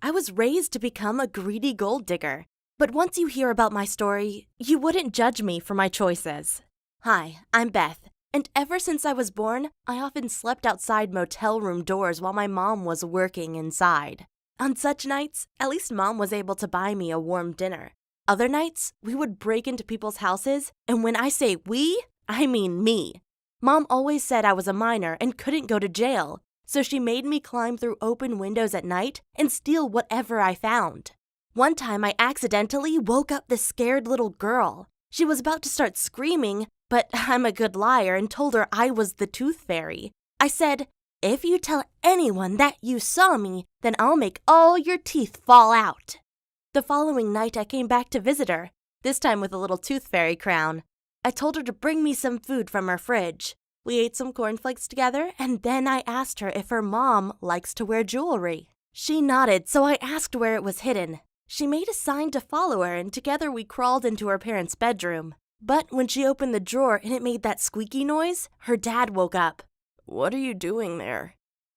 I was raised to become a greedy gold digger. But once you hear about my story, you wouldn't judge me for my choices. Hi, I'm Beth, and ever since I was born, I often slept outside motel room doors while my mom was working inside. On such nights, at least Mom was able to buy me a warm dinner. Other nights, we would break into people's houses, and when I say we, I mean me. Mom always said I was a minor and couldn't go to jail, so she made me climb through open windows at night and steal whatever I found. One time I accidentally woke up this scared little girl. She was about to start screaming, but I'm a good liar and told her I was the Tooth Fairy. I said, "If you tell anyone that you saw me, then I'll make all your teeth fall out." The following night I came back to visit her, this time with a little Tooth Fairy crown. I told her to bring me some food from her fridge. We ate some cornflakes together, and then I asked her if her mom likes to wear jewelry. She nodded, so I asked where it was hidden. She made a sign to follow her, and together we crawled into her parents' bedroom. But when she opened the drawer and it made that squeaky noise, her dad woke up. "What are you doing there?"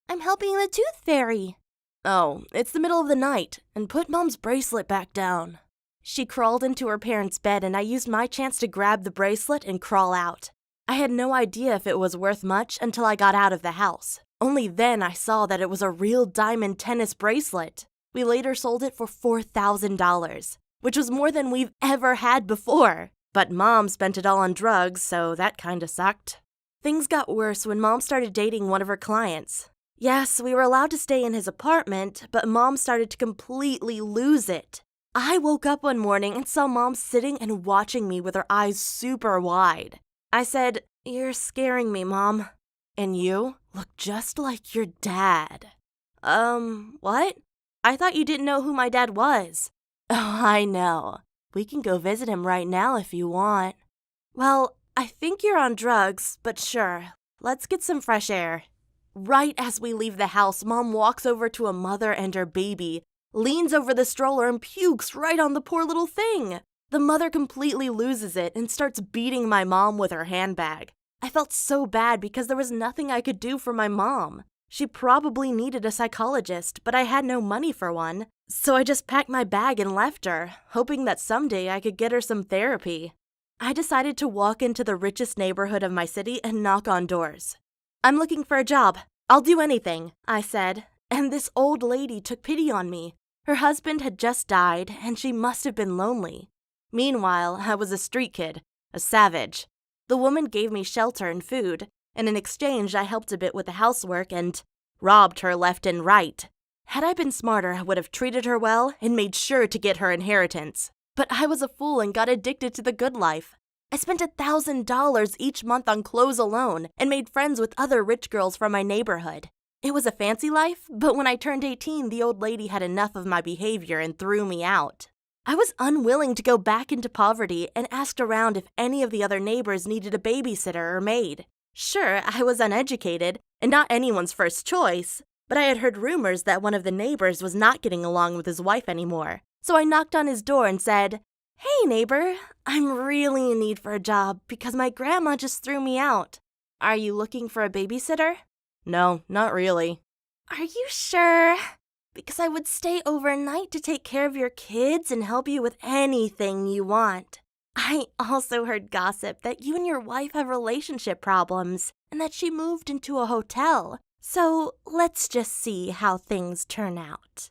"I'm helping the Tooth Fairy." "Oh, it's the middle of the night, and put Mom's bracelet back down." She crawled into her parents' bed, and I used my chance to grab the bracelet and crawl out. I had no idea if it was worth much until I got out of the house. Only then I saw that it was a real diamond tennis bracelet. We later sold it for $4,000, which was more than we've ever had before. But Mom spent it all on drugs, so that kinda sucked. Things got worse when Mom started dating one of her clients. Yes, we were allowed to stay in his apartment, but Mom started to completely lose it. I woke up one morning and saw Mom sitting and watching me with her eyes super wide. I said, "You're scaring me, Mom. And you look just like your dad." What? I thought you didn't know who my dad was." "Oh, I know. We can go visit him right now if you want." "Well, I think you're on drugs, but sure, let's get some fresh air." Right as we leave the house, Mom walks over to a mother and her baby, leans over the stroller and pukes right on the poor little thing. The mother completely loses it and starts beating my mom with her handbag. I felt so bad because there was nothing I could do for my mom. She probably needed a psychologist, but I had no money for one. So I just packed my bag and left her, hoping that someday I could get her some therapy. I decided to walk into the richest neighborhood of my city and knock on doors. "I'm looking for a job. I'll do anything," I said, and this old lady took pity on me. Her husband had just died, and she must have been lonely. Meanwhile, I was a street kid, a savage. The woman gave me shelter and food, and in exchange I helped a bit with the housework and robbed her left and right. Had I been smarter, I would have treated her well and made sure to get her inheritance. But I was a fool and got addicted to the good life. I spent $1,000 each month on clothes alone and made friends with other rich girls from my neighborhood. It was a fancy life, but when I turned 18, the old lady had enough of my behavior and threw me out. I was unwilling to go back into poverty and asked around if any of the other neighbors needed a babysitter or maid. Sure, I was uneducated and not anyone's first choice, but I had heard rumors that one of the neighbors was not getting along with his wife anymore. So I knocked on his door and said, "Hey neighbor, I'm really in need for a job because my grandma just threw me out. Are you looking for a babysitter?" "No, not really." "Are you sure? Because I would stay overnight to take care of your kids and help you with anything you want. I also heard gossip that you and your wife have relationship problems and that she moved into a hotel. So let's just see how things turn out."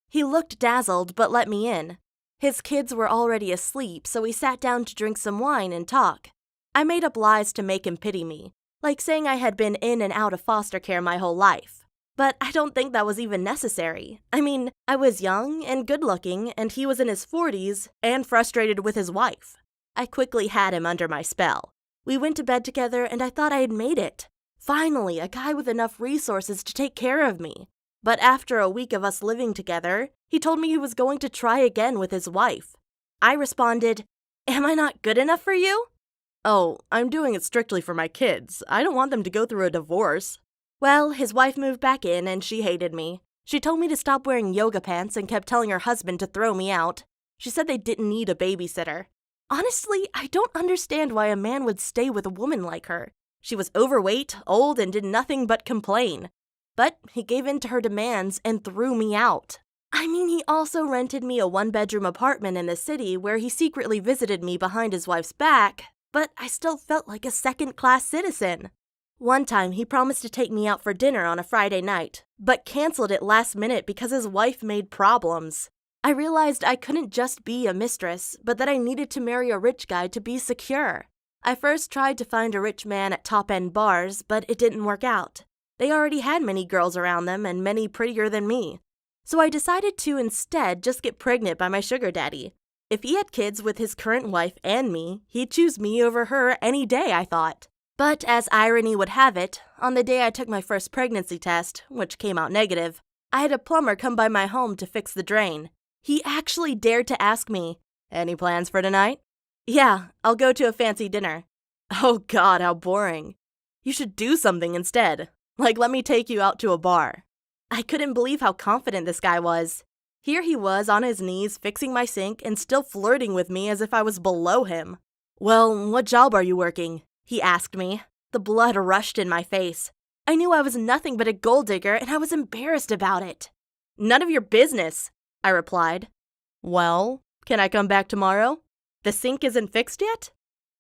He looked dazzled but let me in. His kids were already asleep, so we sat down to drink some wine and talk. I made up lies to make him pity me, like saying I had been in and out of foster care my whole life. But I don't think that was even necessary. I mean, I was young and good-looking, and he was in his 40s and frustrated with his wife. I quickly had him under my spell. We went to bed together, and I thought I had made it. Finally, a guy with enough resources to take care of me. But after a week of us living together, he told me he was going to try again with his wife. I responded, "Am I not good enough for you?" "Oh, I'm doing it strictly for my kids. I don't want them to go through a divorce." Well, his wife moved back in and she hated me. She told me to stop wearing yoga pants and kept telling her husband to throw me out. She said they didn't need a babysitter. Honestly, I don't understand why a man would stay with a woman like her. She was overweight, old, and did nothing but complain. But he gave in to her demands and threw me out. I mean, he also rented me a one-bedroom apartment in the city where he secretly visited me behind his wife's back, but I still felt like a second-class citizen. One time, he promised to take me out for dinner on a Friday night, but canceled it last minute because his wife made problems. I realized I couldn't just be a mistress, but that I needed to marry a rich guy to be secure. I first tried to find a rich man at top-end bars, but it didn't work out. They already had many girls around them and many prettier than me. So I decided to instead just get pregnant by my sugar daddy. If he had kids with his current wife and me, he'd choose me over her any day, I thought. But as irony would have it, on the day I took my first pregnancy test, which came out negative, I had a plumber come by my home to fix the drain. He actually dared to ask me, "Any plans for tonight?" "Yeah, I'll go to a fancy dinner." Oh God, how boring. You should do something instead. Like let me take you out to a bar. I couldn't believe how confident this guy was. Here he was on his knees fixing my sink and still flirting with me as if I was below him. "Well, what job are you working?" he asked me. The blood rushed in my face. I knew I was nothing but a gold digger and I was embarrassed about it. "None of your business," I replied. "Well, can I come back tomorrow? The sink isn't fixed yet?"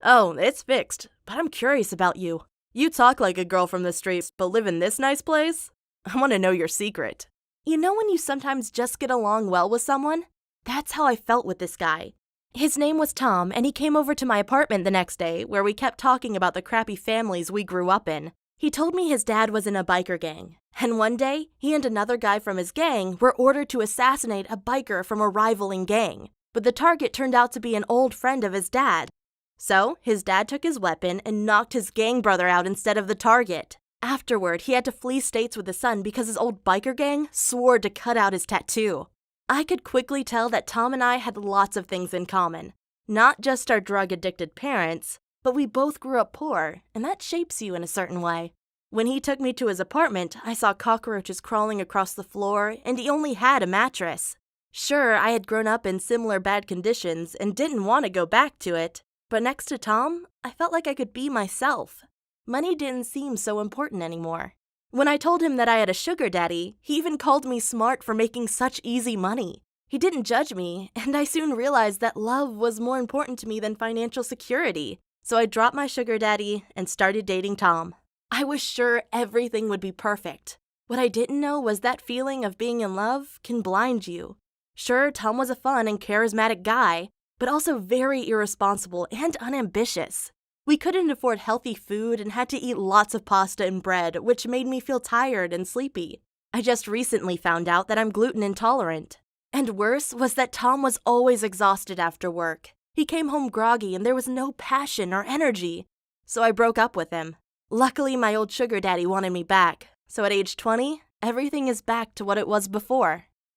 "Oh, it's fixed, but I'm curious about you. You talk like a girl from the streets, but live in this nice place? I want to know your secret." You know when you sometimes just get along well with someone? That's how I felt with this guy. His name was Tom, and he came over to my apartment the next day, where we kept talking about the crappy families we grew up in. He told me his dad was in a biker gang, and one day, he and another guy from his gang were ordered to assassinate a biker from a rivaling gang, but the target turned out to be an old friend of his dad. So, his dad took his weapon and knocked his gang brother out instead of the target. Afterward, he had to flee states with his son because his old biker gang swore to cut out his tattoo. I could quickly tell that Tom and I had lots of things in common. Not just our drug-addicted parents, but we both grew up poor, and that shapes you in a certain way. When he took me to his apartment, I saw cockroaches crawling across the floor, and he only had a mattress. Sure, I had grown up in similar bad conditions and didn't want to go back to it, but next to Tom, I felt like I could be myself. Money didn't seem so important anymore. When I told him that I had a sugar daddy, he even called me smart for making such easy money. He didn't judge me, and I soon realized that love was more important to me than financial security. So I dropped my sugar daddy and started dating Tom. I was sure everything would be perfect. What I didn't know was that feeling of being in love can blind you. Sure, Tom was a fun and charismatic guy, but also very irresponsible and unambitious. We couldn't afford healthy food and had to eat lots of pasta and bread, which made me feel tired and sleepy. I just recently found out that I'm gluten intolerant. And worse was that Tom was always exhausted after work. He came home groggy and there was no passion or energy. So I broke up with him. Luckily, my old sugar daddy wanted me back. So at age 20, everything is back to what it was before.